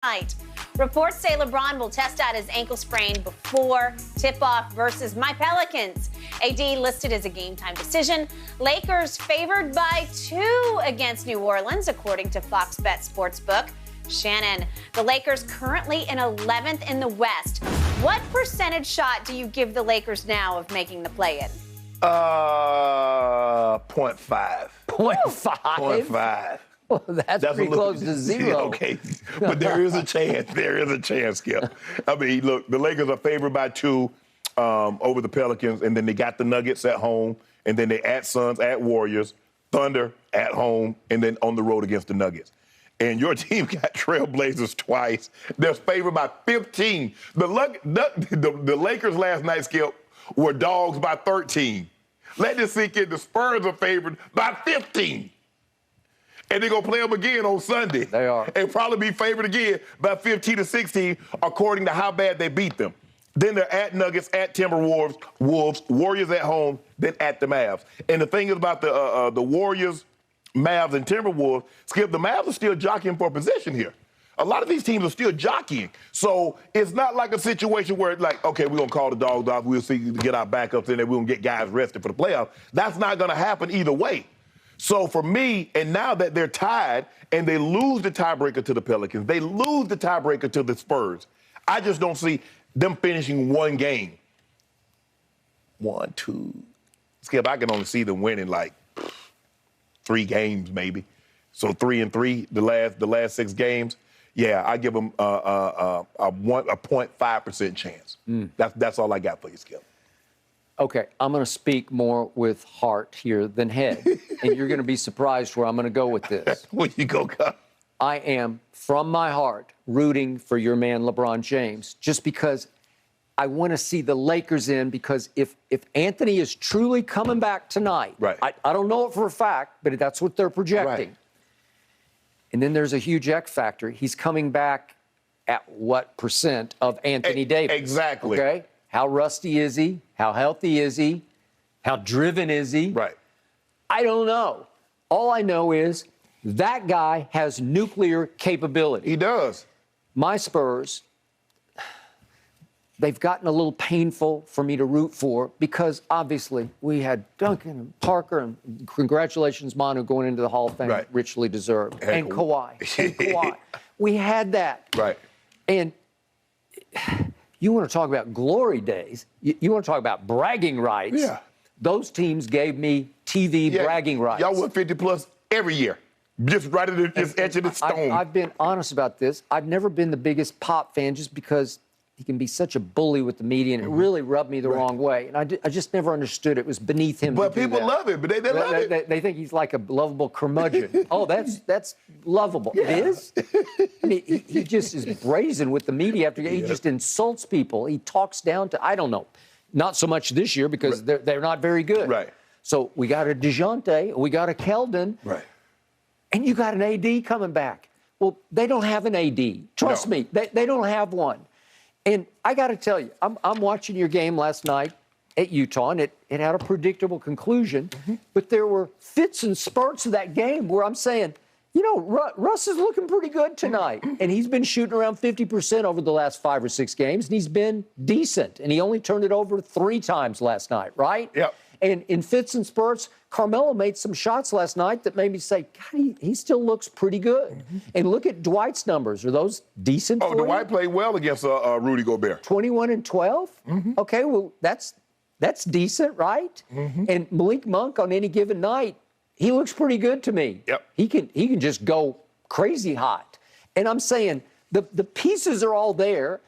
Tonight. Reports say LeBron will test out his ankle sprain before tip-off versus my Pelicans. AD listed as a game-time decision. Lakers favored by 2 against New Orleans, according to Fox Bet Sportsbook. Shannon, the Lakers currently in 11th in the West. What percentage shot do you give the Lakers now of making the play-in? 0.5. 0.5? 0.5. Well, that's pretty close to zero. Okay, but there is a chance. There is a chance, Skip. I mean, look, the Lakers are favored by 2 over the Pelicans, and then they got the Nuggets at home, and then they at Suns, at Warriors, Thunder at home, and then on the road against the Nuggets. And your team got Trailblazers twice. They're favored by 15. The Lakers last night, Skip, were dogs by 13. Let this sink in. The Spurs are favored by 15. And they're going to play them again on Sunday. They are. And probably be favored again by 15 to 16, according to how bad they beat them. Then they're at Nuggets, at Timberwolves, Warriors at home, then at the Mavs. And the thing is about the Warriors, Mavs, and Timberwolves, Skip, the Mavs are still jockeying for a position here. A lot of these teams are still jockeying. So it's not like a situation where it's like, okay, we're going to call the dogs off, we'll see to get our backups in there, we're going to get guys rested for the playoffs. That's not going to happen either way. So for me, and now that they're tied and they lose the tiebreaker to the Pelicans, they lose the tiebreaker to the Spurs, I just don't see them finishing one game. 1, 2. Skip, I can only see them winning like 3 games maybe. So 3-3, the last 6 games. Yeah, I give them a 0.5% chance. That's all I got for you, Skip. Okay, I'm going to speak more with heart here than head, and you're going to be surprised where I'm going to go with this. Where you go, Kyle? I am, from my heart, rooting for your man LeBron James, just because I want to see the Lakers in, because if Anthony is truly coming back tonight, right. I don't know it for a fact, but that's what they're projecting. Right. And then there's a huge X factor. He's coming back at what % of Anthony Davis? Exactly. Okay? How rusty is he? How healthy is he? How driven is he? Right. I don't know. All I know is that guy has nuclear capability. He does. My Spurs, they've gotten a little painful for me to root for because obviously we had Duncan and Parker, and congratulations, Manu, going into the Hall of Fame, right. richly deserved, and Kawhi. We had that. Right. And you want to talk about glory days. You want to talk about bragging rights. Yeah. Those teams gave me TV bragging rights. Y'all win 50-plus every year. Just right at it, just etching the stone. I've been honest about this. I've never been the biggest Pop fan just because he can be such a bully with the media, and it really rubbed me the wrong way. And I just never understood it was beneath him. But people love it. But they love it. They think he's like a lovable curmudgeon. Oh, that's lovable. Yeah. It is? I mean, he just is brazen with the media after he just insults people. He talks down to, I don't know, not so much this year because they're not very good. Right. So we got a DeJounte, we got a Keldon. Right. And you got an AD coming back. Well, they don't have an AD. Trust me, they don't have one. And I got to tell you, I'm watching your game last night at Utah, and it had a predictable conclusion. But there were fits and spurts of that game where I'm saying, you know, Russ is looking pretty good tonight. And he's been shooting around 50% over the last 5 or 6 games, and he's been decent. And he only turned it over 3 times last night, right? Yep. And in fits and spurts, Carmelo made some shots last night that made me say, God, he still looks pretty good. And look at Dwight's numbers. Are those decent for Dwight played well against Rudy Gobert. 21 and 12? Okay, well, that's decent, right? And Malik Monk on any given night, he looks pretty good to me. Yep. He can just go crazy hot. And I'm saying the pieces are all there.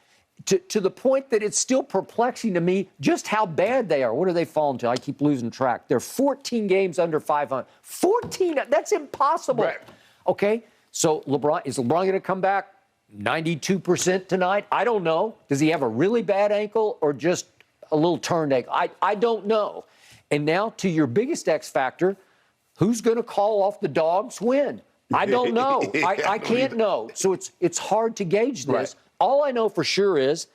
To the point that it's still perplexing to me just how bad they are. What are they falling to? I keep losing track. They're 14 games under 500. 14? That's impossible. Right. Okay, so is LeBron going to come back 92% tonight? I don't know. Does he have a really bad ankle or just a little turned ankle? I don't know. And now to your biggest X factor, who's going to call off the dogs when? I don't know. I can't know. So it's hard to gauge this. Right. All I know for sure is,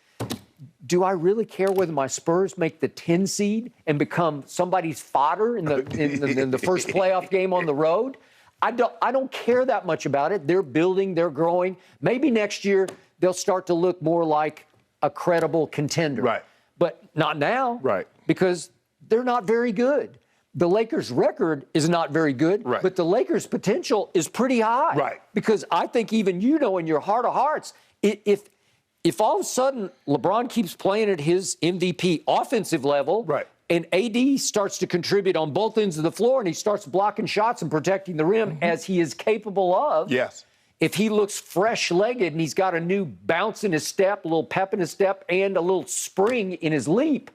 do I really care whether my Spurs make the 10 seed and become somebody's fodder in the first playoff game on the road? I don't care that much about it. They're building, they're growing. Maybe next year they'll start to look more like a credible contender. Right. But not now. Right. Because they're not very good. The Lakers' record is not very good, right. but the Lakers' potential is pretty high. Right. Because I think even you know in your heart of hearts, if all of a sudden LeBron keeps playing at his MVP offensive level, right. and AD starts to contribute on both ends of the floor and he starts blocking shots and protecting the rim as he is capable of. Yes. If he looks fresh-legged and he's got a new bounce in his step, a little pep in his step, and a little spring in his leap,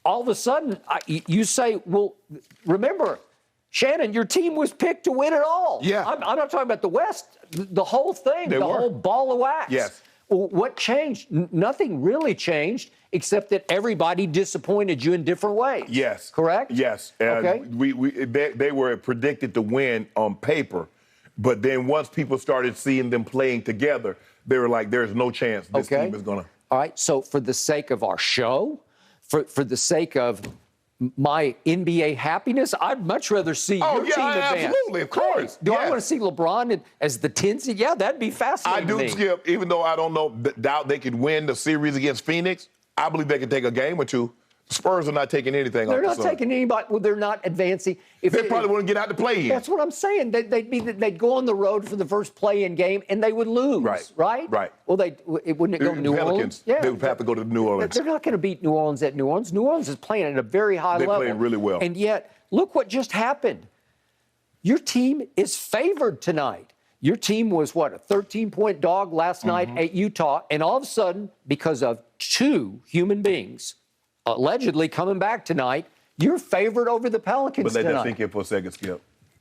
all of a sudden you say, well, remember, Shannon, your team was picked to win it all. Yeah. I'm not talking about the West, the whole thing, whole ball of wax. Yes. Well, what changed? Nothing really changed except that everybody disappointed you in different ways. Yes. Correct? Yes. Okay. They were predicted to win on paper, but then once people started seeing them playing together, they were like, there's no chance this team is going to. All right, so for the sake of our show, for the sake of my NBA happiness, I'd much rather see your team advance. Absolutely, of course. Hey, do I want to see LeBron as the 10 seed? Yeah, that'd be fascinating. I do, Skip, even though I don't doubt they could win the series against Phoenix, I believe they could take a game or two. Spurs are not taking anything They're off not taking anybody. Well, they're not advancing. They probably wouldn't get out to play in. That's what I'm saying. They'd go on the road for the first play-in game, and they would lose. Right? Right. Well, wouldn't it go to New Pelicans, Orleans? Yeah. They would have to go to New Orleans. They're not going to beat New Orleans at New Orleans. New Orleans is playing at a very high level. They're playing really well. And yet, look what just happened. Your team is favored tonight. Your team was, what, a 13-point dog last night at Utah, and all of a sudden, because of two human beings allegedly coming back tonight, you're favored over the Pelicans tonight. But let that tonight. sink in for a second, Skip.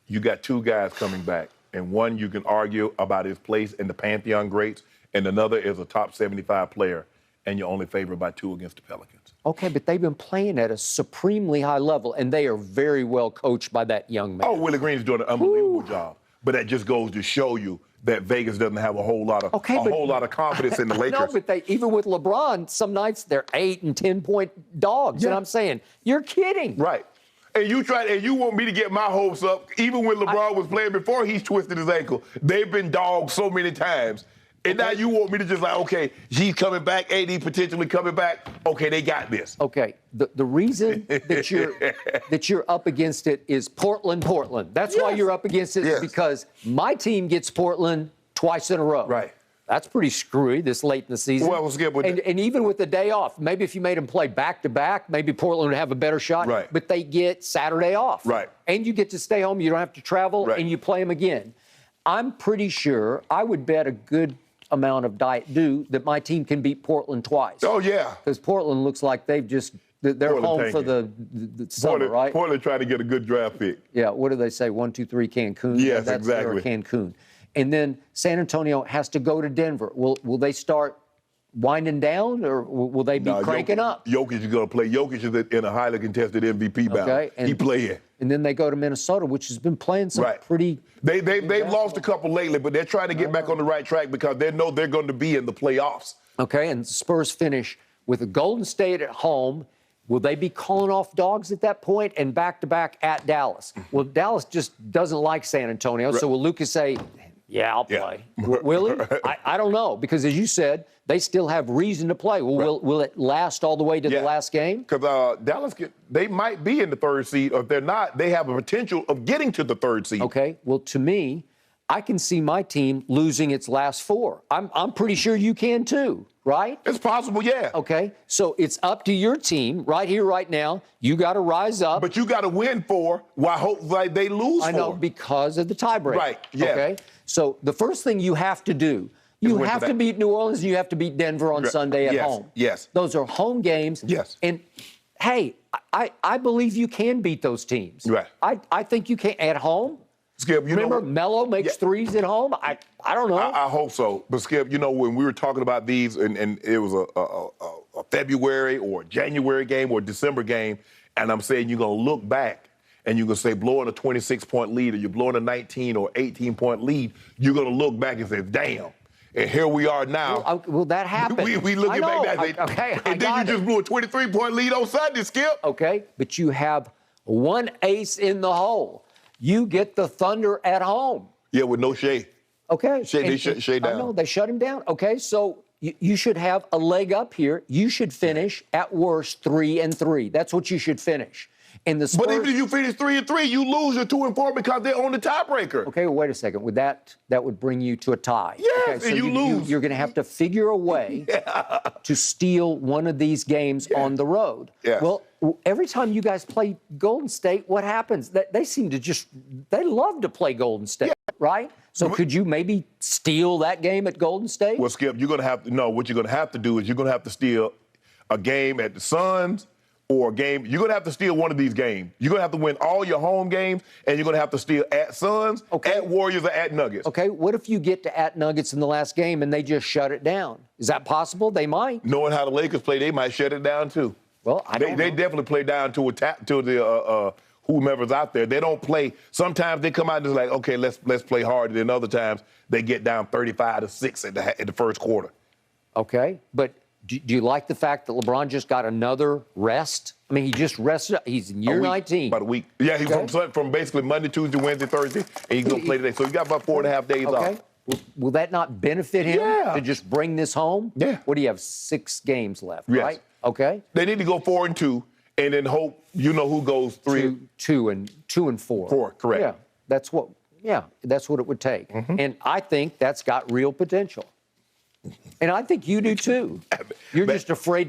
You got two guys coming back, and one you can argue about his place in the Pantheon greats, and another is a top 75 player, and you're only favored by 2 against the Pelicans. Okay, but they've been playing at a supremely high level, and they are very well coached by that young man. Oh, Willie Green's doing an unbelievable job. But that just goes to show you that Vegas doesn't have a whole lot of confidence in the Lakers. No, but even with LeBron, some nights they're 8 and 10-point dogs, Yeah. and I'm saying, you're kidding. Right. And you want me to get my hopes up, even when LeBron was playing before he's twisted his ankle. They've been dogged so many times. And now you want me to just like, okay, he's coming back, AD potentially coming back. Okay, they got this. Okay, the reason that you're up against it is Portland. That's why you're up against it, because my team gets Portland twice in a row. Right. That's pretty screwy this late in the season. Well, let's get with and even with the day off, maybe if you made them play back-to-back, maybe Portland would have a better shot. Right. But they get Saturday off. Right. And you get to stay home. You don't have to travel, and you play them again. I'm pretty sure I would bet a good amount of Diet Dew that my team can beat Portland twice. Oh, yeah. Because Portland looks like they're Portland home for the summer, right? Portland trying to get a good draft pick. Yeah, what do they say? 1, 2, 3, Cancun? Yes, That's exactly. their Cancun. And then San Antonio has to go to Denver. Will they start winding down, or will they be cranking up? Jokic is going to play. Jokic is in a highly contested MVP battle. Okay, He playing. And then they go to Minnesota, which has been playing some pretty. They've lost a couple lately, but they're trying to get back on the right track because they know they're going to be in the playoffs. Okay, and the Spurs finish with a Golden State at home. Will they be calling off dogs at that point and back-to-back at Dallas? Well, Dallas just doesn't like San Antonio, so will Lucas say, yeah, I'll play? Will he? I don't know, because as you said, they still have reason to play. Well, will it last all the way to the last game? Because Dallas, they might be in the third seed, or if they're not, they have a potential of getting to the third seed. Okay, well, to me, I can see my team losing its last 4. I'm pretty sure you can too, right? It's possible, yeah. Okay, so it's up to your team right here, right now. You got to rise up. But you got to win 4 while hopefully they lose 4. I know, because of the tiebreak. Right, yeah. Okay, so the first thing you have to do, you have to beat New Orleans and you have to beat Denver on Sunday at home. Yes. Those are home games. Yes. And, hey, I believe you can beat those teams. Right. I think you can at home. Skip, Remember, Melo makes threes at home? I don't know. I hope so. But, Skip, when we were talking about these and it was a February or a January game or a December game, and I'm saying you're going to look back and you're going to say blowing a 26-point lead or you're blowing a 19 or 18-point lead, you're going to look back and say, damn. And here we are now. Well, that happened. We looking back and say, and then you just blew a 23-point lead on Sunday, Skip. Okay, but you have one ace in the hole. You get the Thunder at home. Yeah, with no Shea. Okay. They shut Shea down. I know, they shut him down. Okay, so you should have a leg up here. You should finish, at worst, 3-3. That's what you should finish. And the Spurs, But even if you finish 3-3, you lose your 2-4 because they're on the tiebreaker. Okay, well, wait a second. With that would bring you to a tie. Yes, okay, so and you lose. You're going to have to figure a way to steal one of these games on the road. Yes. Well, every time you guys play Golden State, what happens? They seem to they love to play Golden State, right? So could you maybe steal that game at Golden State? Well, Skip, you're going to have to know what you're going to have to do is you're going to have to steal a game at the Suns or a game. You're going to have to steal one of these games. You're going to have to win all your home games, and you're going to have to steal at Suns, at Warriors, or at Nuggets. Okay, what if you get to at Nuggets in the last game and they just shut it down? Is that possible? They might. Knowing how the Lakers play, they might shut it down too. Well, I don't know. They definitely play down to the whomever's out there. They don't play. Sometimes they come out and just like, okay, let's play harder. Then other times they get down 35-6 at the first quarter. Okay, but do you like the fact that LeBron just got another rest? I mean, he just rested. He's in year 19. About a week. Yeah, he's from basically Monday, Tuesday, Wednesday, Thursday, and he's going to play today. So he's got about 4.5 days off. Will that not benefit him to just bring this home? Yeah. What do you have, 6 games left, Yes. right? Okay. They need to go 4-2, and then hope who goes 3. 2 and 4. 4, correct. Yeah, that's what it would take. And I think that's got real potential. And I think you do too. You're just afraid